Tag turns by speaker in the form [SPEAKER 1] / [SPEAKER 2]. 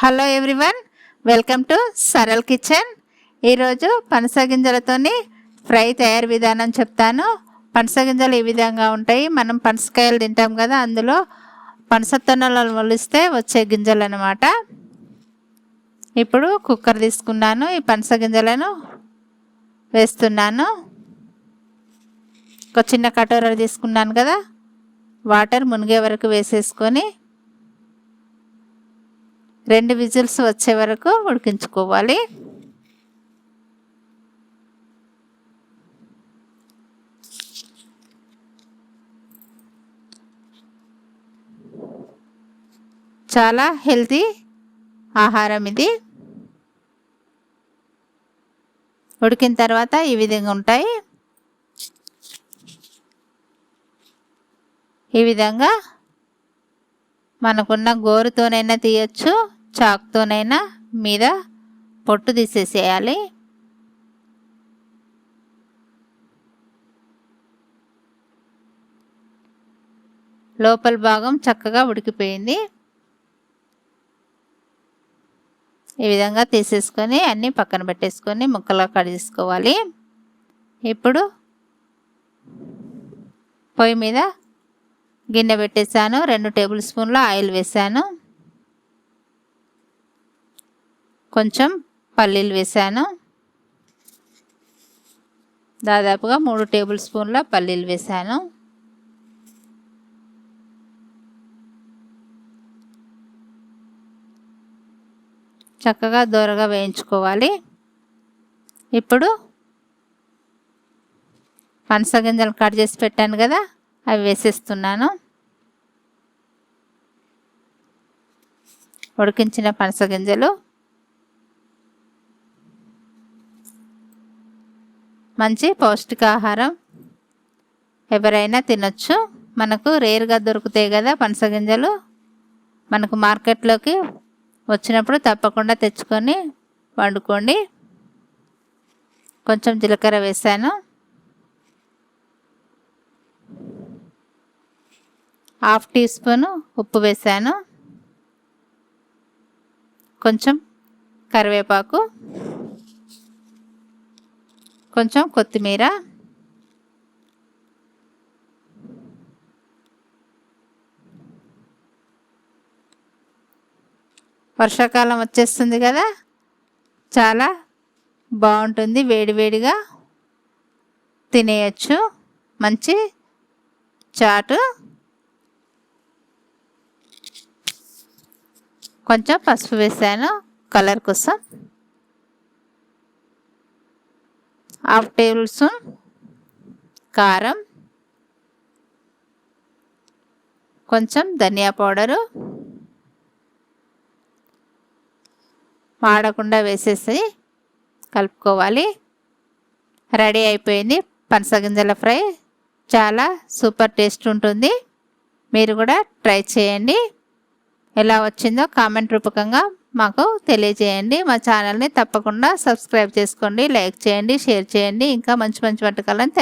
[SPEAKER 1] Hello everyone, welcome to Saral kitchen. ఈరోజు పనస గింజలతోని fry తయారు విధానం చెప్తాను. పనస గింజలు ఈ విధంగా ఉంటాయి. మనం పనసకాయలు తింటాం కదా, అందులో పనస తొనలను మొలిస్తే వచ్చే గింజలు అన్నమాట. ఇప్పుడు కుక్కర్ తీసుకున్నాను. ఈ పనస గింజలను వేస్తున్నాను. ఒక చిన్న కటోర తీసుకున్నాను కదా, వాటర్ మునిగే వరకు వేసేసుకొని 2 విజిల్స్ వచ్చే వరకు ఉడికించుకోవాలి. చాలా హెల్తీ ఆహారం ఇది. ఉడికిన తర్వాత ఈ విధంగా ఉంటాయి. ఈ విధంగా మనకున్న గోరుతోనైనా తీయచ్చు, చాకుతోనైనా మీద పొట్టు తీసేసేయాలి. లోపల భాగం చక్కగా ఉడికిపోయింది. ఈ విధంగా తీసేసుకొని అన్నీ పక్కన పెట్టేసుకొని ముక్కలుగా కట్ చేసుకోవాలి. ఇప్పుడు పొయ్యి మీద గిన్నె పెట్టేసాను. 2 టేబుల్ స్పూన్ల ఆయిల్ వేసాను. కొంచెం పల్లీలు వేసాను. దాదాపుగా 3 టేబుల్ స్పూన్ల పల్లీలు వేసాను. చక్కగా దోరగా వేయించుకోవాలి. ఇప్పుడు పనస గింజలు కట్ చేసి పెట్టాను కదా, అవి వేసేస్తున్నాను. ఉడికించిన పనస గింజలు మంచి పౌష్టికాహారం, ఎవరైనా తినొచ్చు. మనకు రేర్గా దొరుకుతాయి కదా పనస గింజలు. మనకు మార్కెట్లోకి వచ్చినప్పుడు తప్పకుండా తెచ్చుకొని వండుకోండి. కొంచెం జీలకర్ర వేసాను. 1/2 టీ స్పూను ఉప్పు వేసాను. కొంచెం కరివేపాకు, కొంచెం కొత్తిమీర, వర్షాకాలం వచ్చేస్తుంది కదా, చాలా బాగుంటుంది. వేడివేడిగా తినేయచ్చు. మంచి చాటు. కొంచెం పసుపు వేసాను కలర్ కోసం. 1/2 టేబుల్ స్పూన్ కారం, కొంచెం ధనియా పౌడరు మాడకుండా వేసేసి కలుపుకోవాలి. రెడీ అయిపోయింది పనస గింజల ఫ్రై. చాలా సూపర్ టేస్ట్ ఉంటుంది. మీరు కూడా ట్రై చేయండి. ఎలా వచ్చిందో కామెంట్ రూపకంగా మాకు తెలియజేయండి. మా ఛానల్ని తప్పకుండా సబ్స్క్రైబ్ చేసుకోండి, లైక్ చేయండి, షేర్ చేయండి. ఇంకా మంచి మంచి వంటకాలను